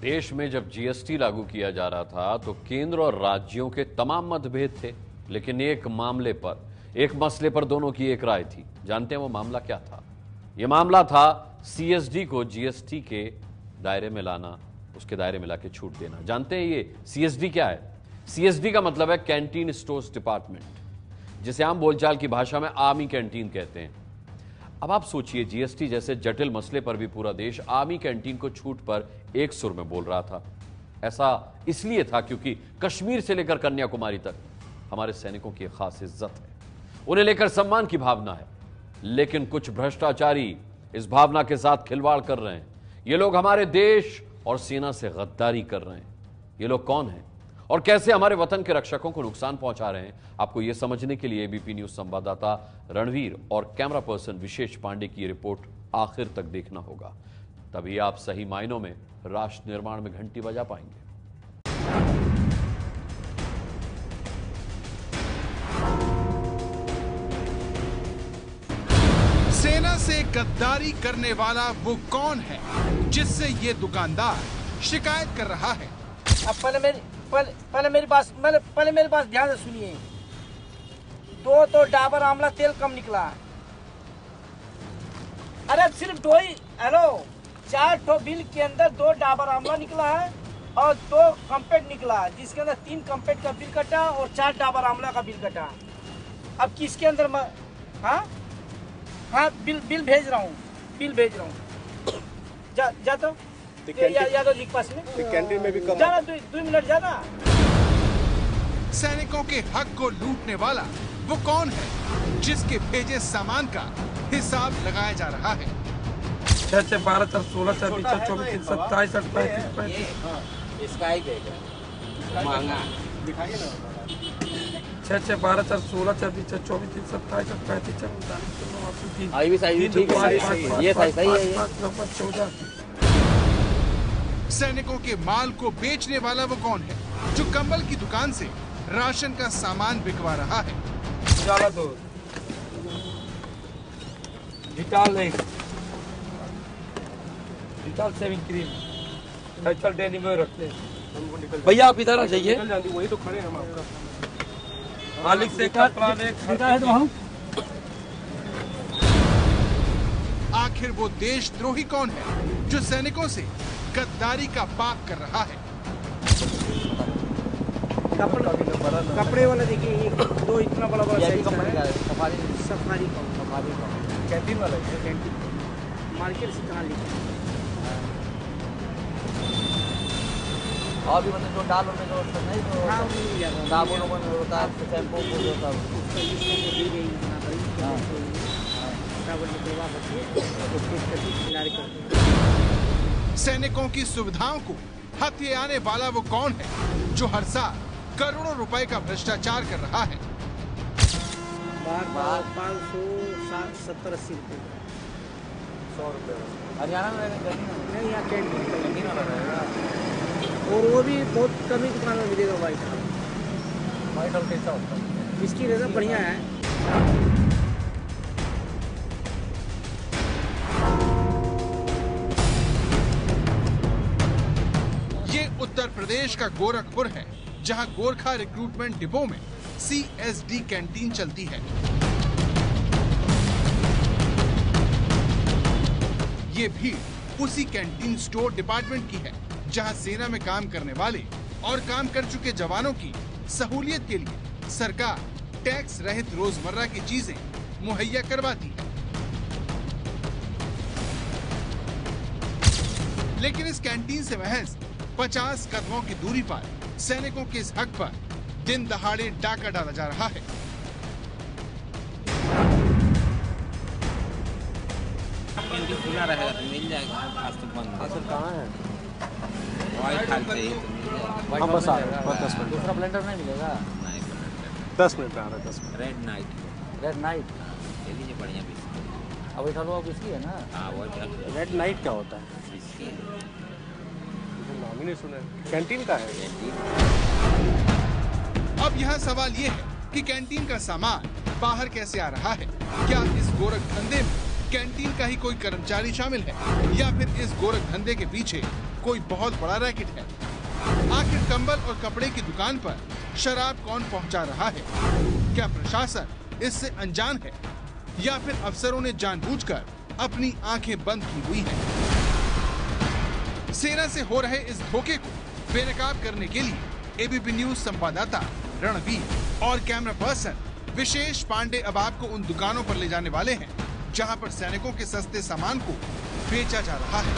देश में जब जीएसटी लागू किया जा रहा था तो केंद्र और राज्यों के तमाम मतभेद थे, लेकिन एक मसले पर दोनों की एक राय थी। जानते हैं वो मामला क्या था? ये मामला था सीएसडी को जीएसटी के दायरे में लाना, उसके दायरे में लाके छूट देना। जानते हैं ये सीएसडी क्या है? सीएसडी का मतलब है कैंटीन स्टोर्स डिपार्टमेंट, जिसे आम बोलचाल की भाषा में आर्मी कैंटीन कहते हैं। अब आप सोचिए, जीएसटी जैसे जटिल मसले पर भी पूरा देश आर्मी कैंटीन को छूट पर एक सुर में बोल रहा था। ऐसा इसलिए था क्योंकि कश्मीर से लेकर कन्याकुमारी तक हमारे सैनिकों की खास इज्जत है, उन्हें लेकर सम्मान की भावना है। लेकिन कुछ भ्रष्टाचारी इस भावना के साथ खिलवाड़ कर रहे हैं। ये लोग हमारे देश और सेना से गद्दारी कर रहे हैं। ये लोग कौन हैं और कैसे हमारे वतन के रक्षकों को नुकसान पहुंचा रहे हैं? आपको यह समझने के लिए एबीपी न्यूज संवाददाता रणवीर और कैमरा पर्सन विशेष पांडे की रिपोर्ट आखिर तक देखना होगा, तभी आप सही मायनों में राष्ट्र निर्माण में घंटी बजा पाएंगे। सेना से गद्दारी करने वाला वो कौन है जिससे ये दुकानदार शिकायत कर रहा है? अब पहले मेरी बात ध्यान से सुनिए। दो तो डाबर आंवला तेल कम निकला। अरे सिर्फ दो ही, हेलो, 4 ठो बिल के अंदर 2 डाबर आंवला निकला है और 2 कम्पेट निकला है, जिसके अंदर 3 कम्पेट का बिल कटा और 4 डाबर आंवला का बिल कटा। अब किसके अंदर हाँ बिल भेज रहा हूँ। जा तो यादव जी के पास में कैंटीन में भी कम जाना, 2 मिनट जाना। सैनिकों के हक को लूटने वाला वो कौन है जिसके भेजे सामान का हिसाब लगाया जा रहा है? 6, 12, 16, 24, 27, 28, 35, इसका ही देगा महंगा दिखाइए ना। 6, 12, 16, 24, 27, 28, 35, 36 ठीक है, ये सही है। 14। सैनिकों के माल को बेचने वाला वो कौन है जो कंबल की दुकान से राशन का सामान बिकवा रहा है? उजाला 2, Dettol 1, Dettol shaving cream, natural denim में रखते हैं। भैया आप इधर आ जाइए, वही तो खड़े हैं हम आपका। मालिक से कपड़ा ले। आखिर वो देशद्रोही कौन है जो सैनिकों से गद्दारी का पाप कर रहा है? कपड़े वाला देखिए, ये 2 इतना बड़ा सफारी कैंटीन वाला मार्केट से कहाँ लिखा? और भी मतलब जो डाल में जो नहीं तो हाँ, मिल जाता है। साबुन होता है, शैम्पू होता है। सैनिकों की सुविधाओं को हथिये आने वाला वो कौन है जो हर साल करोड़ों रुपए का भ्रष्टाचार कर रहा है? 570-80 रुपये। 100 रुपये हरियाणा में नहीं, यहाँ कैंटीन और वो भी बहुत कम ही दुकान में मिलेगा। वाइट और कैसा होता है? इसकी रेट बढ़िया है। ये उत्तर प्रदेश का गोरखपुर है, जहां गोरखा रिक्रूटमेंट डिपो में सीएसडी कैंटीन चलती है। ये भीड़ उसी कैंटीन स्टोर डिपार्टमेंट की है जहां सेना में काम करने वाले और काम कर चुके जवानों की सहूलियत के लिए सरकार टैक्स रहित रोजमर्रा की चीजें मुहैया करवाती है। लेकिन इस कैंटीन से महज 50 कदमों की दूरी पर सैनिकों के इस हक पर दिन दहाड़े डाका डाला जा रहा है। खुला रहेगा तो मिल जाएगा, आज तो बंद है। कहाँ है? वाइट खाल चाहिए तो मिल जाएगा। हाँ, बस आ रहा है, 10 मिनट। दूसरा ब्लेंडर नहीं मिलेगा? नहीं, 10 मिनट में आ रहा है, 10 मिनट। रेड नाइट ले लीजिए, बढ़िया बिस्किट। अब बैठा लो, बिस्किट है ना? हाँ, वो रेड नाइट क्या होता है? बिस्किट नाम ही नहीं सुना। कैंटीन का है? अब यहाँ सवाल ये है कि कैंटीन का सामान बाहर कैसे आ रहा है? क्या इस गोरख धंधे में कैंटीन का ही कोई कर्मचारी शामिल है या फिर इस गोरख धंधे के पीछे कोई बहुत बड़ा रैकेट है। आखिर कंबल और कपड़े की दुकान पर शराब कौन पहुंचा रहा है? क्या प्रशासन इससे अनजान है या फिर अफसरों ने जानबूझकर अपनी आंखें बंद की हुई हैं? सेना से हो रहे इस धोखे को बेनकाब करने के लिए एबीपी न्यूज संवाददाता रणवीर और कैमरा पर्सन विशेष पांडे अब आपको उन दुकानों पर ले जाने वाले हैं जहां पर सैनिकों के सस्ते सामान को बेचा जा रहा है।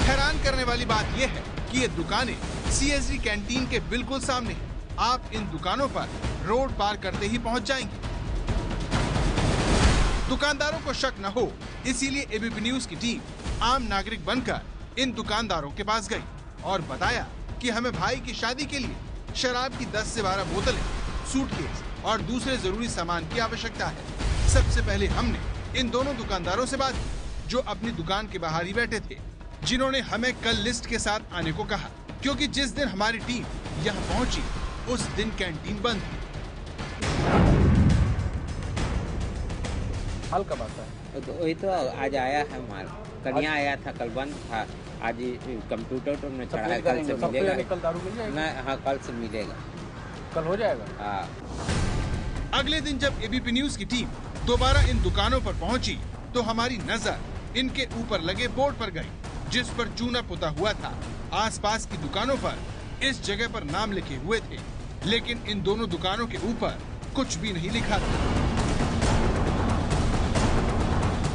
हैरान करने वाली बात यह है कि ये दुकानें सीएसडी कैंटीन के बिल्कुल सामने है। आप इन दुकानों पर रोड पार करते ही पहुंच जाएंगे। दुकानदारों को शक न हो, इसीलिए एबीपी न्यूज की टीम आम नागरिक बनकर इन दुकानदारों के पास गई और बताया कि हमें भाई की शादी के लिए शराब की 10 से 12 बोतलें, सूटकेस और दूसरे जरूरी सामान की आवश्यकता है। सबसे पहले हमने इन दोनों दुकानदारों से बात की जो अपनी दुकान के बाहर ही बैठे थे, जिन्होंने हमें कल लिस्ट के साथ आने को कहा, क्योंकि जिस दिन हमारी टीम यहाँ पहुँची उस दिन कैंटीन बंद थी। हाल कब आता है? तो वही तो आज आया है हमारा, कल यहाँ आया था, कल बंद था, आज कंप्यूटर तो में चढ़ा है, कल से मिलेगा। कल दारू मिल जाएगी? नहीं, हाँ कल से मिलेगा, कल हो जाएगा। हाँ। अगले दिन जब एबीपी न्यूज की टीम दोबारा इन दुकानों पर पहुंची तो हमारी नजर इनके ऊपर लगे बोर्ड पर गई, जिस पर चूना पुता हुआ था। आसपास की दुकानों पर इस जगह पर नाम लिखे हुए थे, लेकिन इन दोनों दुकानों के ऊपर कुछ भी नहीं लिखा था।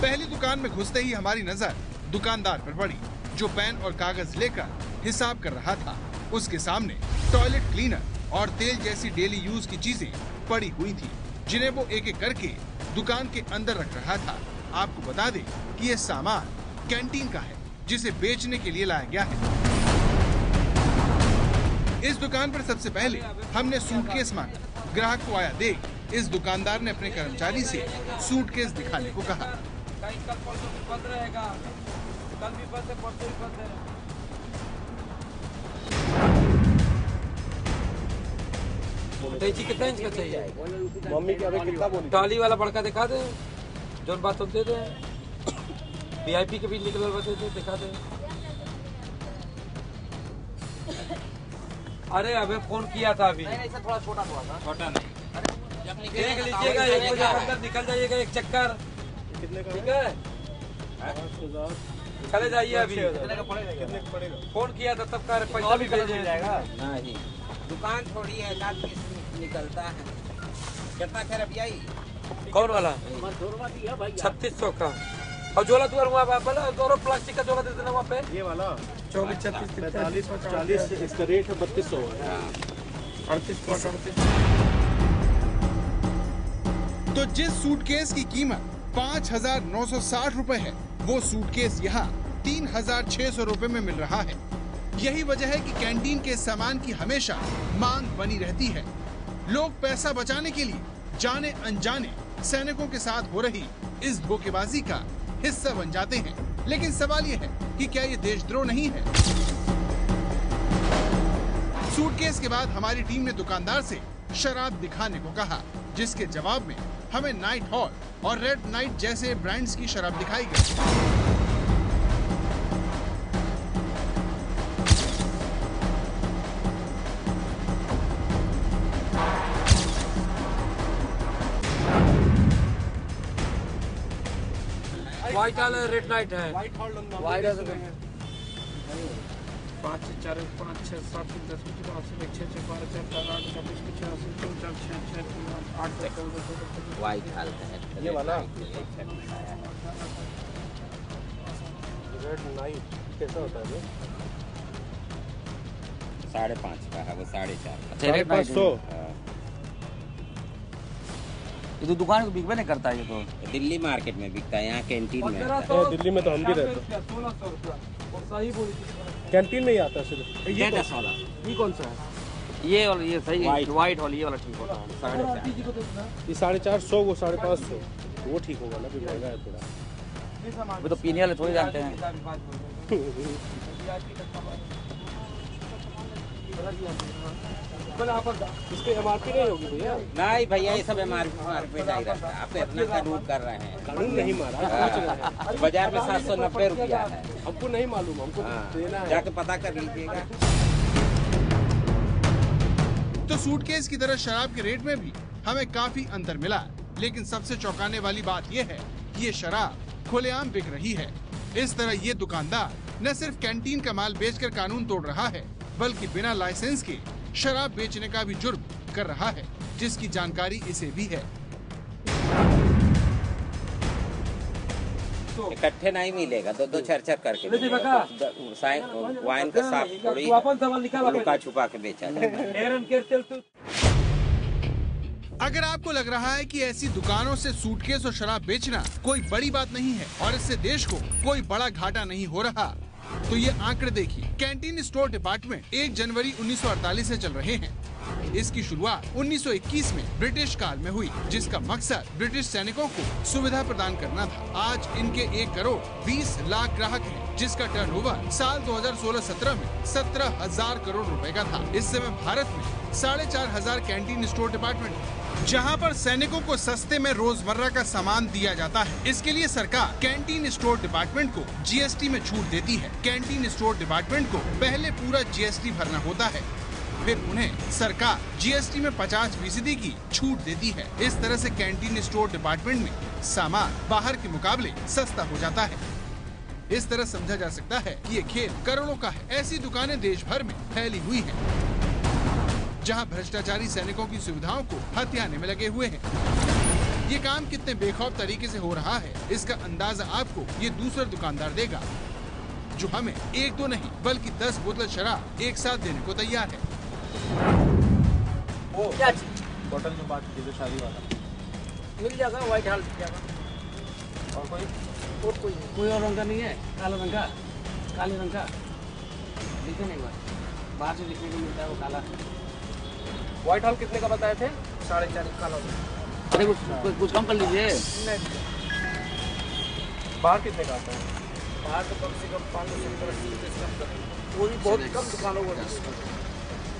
पहली दुकान में घुसते ही हमारी नजर दुकानदार पर पड़ी, जो पेन और कागज लेकर हिसाब कर रहा था। उसके सामने टॉयलेट क्लीनर और तेल जैसी डेली यूज की चीजें पड़ी हुई थी, जिन्हें वो एक एक करके दुकान के अंदर रख रहा था। आपको बता दें कि ये सामान कैंटीन का है, जिसे बेचने के लिए लाया गया है। इस दुकान पर सबसे पहले हमने सूटकेस मांगा। ग्राहक को आया देख इस दुकानदार ने अपने कर्मचारी से सूटकेस दिखाने को कहा। कल परसों भी बंद रहेगा, कल भी बंद है, परसों भी बंद है। कैंची कितना इंच का चाहिए? मम्मी के अभी कितना बोली? ट्रॉली वाला बड़का दिखा दे, जो बात दे दे। वीआईपी के भी निकल बता दे, दिखा दे। अरे अबे फोन किया था अभी। नहीं सर, थोड़ा छोटा था। छोटा नहीं, देख लीजिएगा, एक बजे अंदर निकल जाइएगा, एक चक्कर। कितने का? ठीक है, 5000 चले जाइए अभी। कितने का पड़ेगा? फोन किया था तब का पैसा भी भेज जाएगा। नहीं, दुकान थोड़ी है, 1 पीस निकलता है। कितना खैर अभी आई? कौन वाला? 3600 का। और झोला तुअर वहाँ बोला, दोनों प्लास्टिक का झोला दे देना वहाँ पे। ये वाला 24, 36, 45, 40, इसका रेट है 3200। 38। तो जिस सूटकेस की कीमत 5,960 रुपए है, वो सूटकेस यहाँ 3,600 रुपए में मिल रहा है। यही वजह है कि कैंटीन के सामान की हमेशा मांग बनी रहती है। लोग पैसा बचाने के लिए जाने अनजाने सैनिकों के साथ हो रही इस धोखेबाजी का हिस्सा बन जाते हैं। लेकिन सवाल ये है कि क्या ये देशद्रोह नहीं है? सूटकेस के बाद हमारी टीम ने दुकानदार से शराब दिखाने को कहा, जिसके जवाब में हमें नाइट हॉल और रेड नाइट जैसे ब्रांड्स की शराब दिखाई गई। व्हाइट हॉल है, रेड नाइट है। व्हाइट हॉल 5 से 4 5 6 7 10 5 6 6 12 4 8 24 25 26 8 9 व्हाइट हाल का है। ये वाला रेड नाइट कैसा होता है? 5.5 का है, वो 4.5 का। 550। ये तो दुकान को बिकवे नहीं करता है। ये तो दिल्ली मार्केट में बिकता है, यहाँ कैंटीन में। दिल्ली में तो हम भी रहते हैं। 1600 रुपया और सही बोली थी। कैंटीन में ही आता है सिर्फ। ये 10 वाला, ये कौन सा है? ये वाला, ये सही व्हाइट वाला, ये वाला ठीक होता है। 4.5 ये 450, वो 550। वो ठीक होगा ना, फिर महंगा है थोड़ा। वो तो पीने वाले थोड़ी जानते हैं। इस पे MRP नहीं होगी भैया। नहीं भैया, ये सब MRP नहीं रहता है। आप तो इतना कानून कर रहे हैं। कानून नहीं मारा, पूछ रहे हैं। बाजार में 790 रुपया है। हमको नहीं मालूम, हमको देना है। जाके पता कर लीजिएगा। तो सूटकेस की तरह शराब के रेट में भी हमें काफी अंतर मिला, लेकिन सबसे चौंकाने वाली बात यह है कि ये शराब खुलेआम बिक रही है। इस तरह ये दुकानदार न सिर्फ कैंटीन का माल बेचकर कानून तोड़ रहा है, बल्कि बिना लाइसेंस के शराब बेचने का भी जुर्म कर रहा है, जिसकी जानकारी इसे भी है। इकट्ठे नहीं मिलेगा, दो चार करके वाइन का साफ थोड़ी लुका छुपा के बेचा जाए। अगर आपको लग रहा है कि ऐसी दुकानों से सूटकेस और शराब बेचना कोई बड़ी बात नहीं है और इससे देश को कोई बड़ा घाटा नहीं हो रहा, तो ये आंकड़े देखिए। कैंटीन स्टोर डिपार्टमेंट 1 जनवरी 1948 से चल रहे हैं। इसकी शुरुआत 1921 में ब्रिटिश काल में हुई, जिसका मकसद ब्रिटिश सैनिकों को सुविधा प्रदान करना था। आज इनके 1 करोड़ 20 लाख ग्राहक हैं, जिसका टर्नओवर साल 2016-17 में 17,000 करोड़ रुपए का था। इस समय भारत में 4,500 कैंटीन स्टोर डिपार्टमेंट है, जहां पर सैनिकों को सस्ते में रोजमर्रा का सामान दिया जाता है। इसके लिए सरकार कैंटीन स्टोर डिपार्टमेंट को GST में छूट देती है। कैंटीन स्टोर डिपार्टमेंट को पहले पूरा GST भरना होता है, फिर उन्हें सरकार GST में 50% की छूट देती है। इस तरह से कैंटीन स्टोर डिपार्टमेंट में सामान बाहर के मुकाबले सस्ता हो जाता है। इस तरह समझा जा सकता है कि ये खेल करोड़ों का है। ऐसी दुकानें देश भर में फैली हुई हैं, जहां भ्रष्टाचारी सैनिकों की सुविधाओं को हथियाने में लगे हुए हैं। ये काम कितने बेखौफ तरीके से हो रहा है, इसका अंदाजा आपको ये दूसरा दुकानदार देगा, जो हमें 1-2 नहीं बल्कि 10 बोतल शराब एक साथ देने को तैयार है। वो क्या चीज? बोतल में बात की शादी वाला मिल जाएगा, व्हाइट हाल मिल जाएगा। और कोई कोई और रंग का नहीं है? काला रंग का, काले रंग का लिखे नहीं हुआ, बाहर से लिखने को मिलता है, वो काला। व्हाइट हॉल कितने का बताए थे? 4.5 काला। अरे कुछ कम कर लीजिए। बाहर कितने का आता है? बाहर तो कम से कम 500 से कम करेंगे। वो भी बहुत कम दुकानों को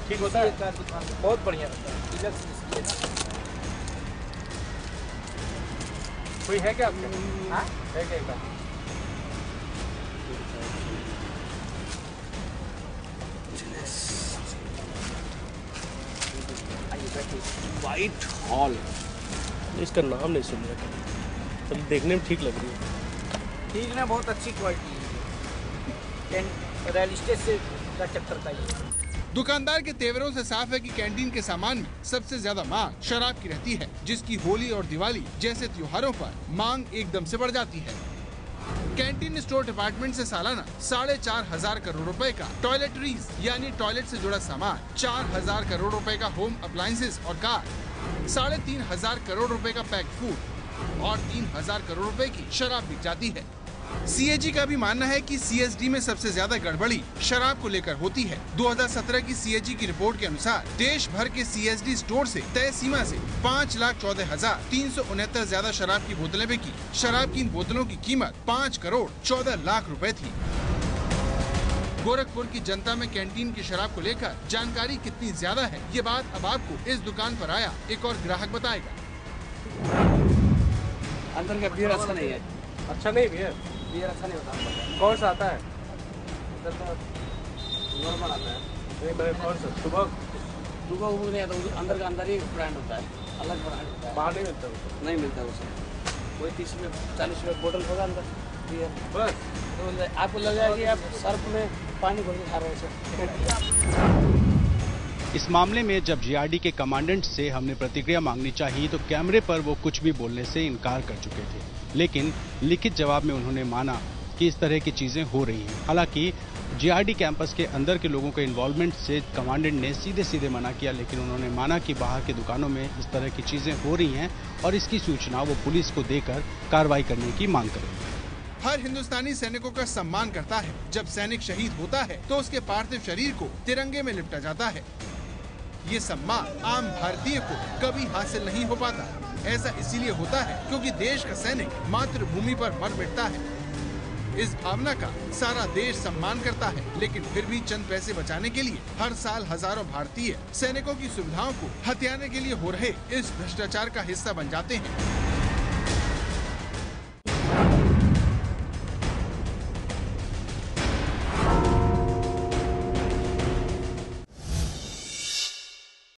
ठीक होता है, दुकान बहुत बढ़िया रहता है। कोई है क्या आपका? हाँ? है क्या का? व्हाइट हॉल, इसका नाम नहीं सुन रहा, तो देखने में ठीक लग रही है। ठीक ना, बहुत अच्छी क्वालिटी है। रियल एस्टेट से का चक्कर का ये। दुकानदार के तेवरों से साफ है कि कैंटीन के सामान में सबसे ज्यादा मांग शराब की रहती है, जिसकी होली और दिवाली जैसे त्योहारों पर मांग एकदम से बढ़ जाती है। कैंटीन स्टोर डिपार्टमेंट से सालाना 4,500 करोड़ रुपए का टॉयलेटरीज यानी टॉयलेट से जुड़ा सामान, 4,000 करोड़ रुपए का होम अप्लायंसेस और कार, 3,500 करोड़ रुपए का पैक्ड फूड और 3,000 करोड़ रुपए की शराब बिक जाती है। CAG का भी मानना है कि CSD में सबसे ज्यादा गड़बड़ी शराब को लेकर होती है। 2017 की CAG की रिपोर्ट के अनुसार देश भर के CSD स्टोर से तय सीमा से 5,14,369 ज्यादा शराब की बोतलें बिकी। शराब की इन बोतलों की कीमत 5 करोड़ 14 लाख रुपए थी। गोरखपुर की जनता में कैंटीन की शराब को लेकर जानकारी कितनी ज्यादा है, ये बात अब आपको इस दुकान पर आया एक और ग्राहक बताएगा। अंदर का बियर अच्छा नहीं है। अच्छा नहीं भैया, बियर अच्छा नहीं होता। कौन सा आता है? इधर तो नॉर्मल आता है। नहीं मैं कौन सा सुबह सुबह नहीं आता, अंदर का अंदर ही ब्रांड होता है, अलग ब्रांड होता है। बाहर नहीं मिलता वो? नहीं मिलता उसे। वही 30 में 40 में बोतल होगा अंदर बियर। बस तो आपको लग जाएगा कि आप सर्फ में पानी घोल के खा रहे हो। इस मामले में जब जीआरडी के कमांडेंट से हमने प्रतिक्रिया मांगनी चाहिए तो कैमरे पर वो कुछ भी बोलने से इनकार कर चुके थे, लेकिन लिखित जवाब में उन्होंने माना कि इस तरह की चीजें हो रही हैं। हालांकि जीआरडी कैंपस के अंदर के लोगों के इन्वॉल्वमेंट से कमांडेंट ने सीधे सीधे मना किया, लेकिन उन्होंने माना कि बाहर की दुकानों में इस तरह की चीजें हो रही हैं और इसकी सूचना वो पुलिस को देकर कार्रवाई करने की मांग करेंगे। हर हिंदुस्तानी सैनिकों का सम्मान करता है। जब सैनिक शहीद होता है तो उसके पार्थिव शरीर को तिरंगे में लिपटा जाता है। ये सम्मान आम भारतीय को कभी हासिल नहीं हो पाता। ऐसा इसीलिए होता है क्योंकि देश का सैनिक मातृभूमि पर मर मिटता है। इस भावना का सारा देश सम्मान करता है, लेकिन फिर भी चंद पैसे बचाने के लिए हर साल हजारों भारतीय सैनिकों की सुविधाओं को हथियाने के लिए हो रहे इस भ्रष्टाचार का हिस्सा बन जाते हैं।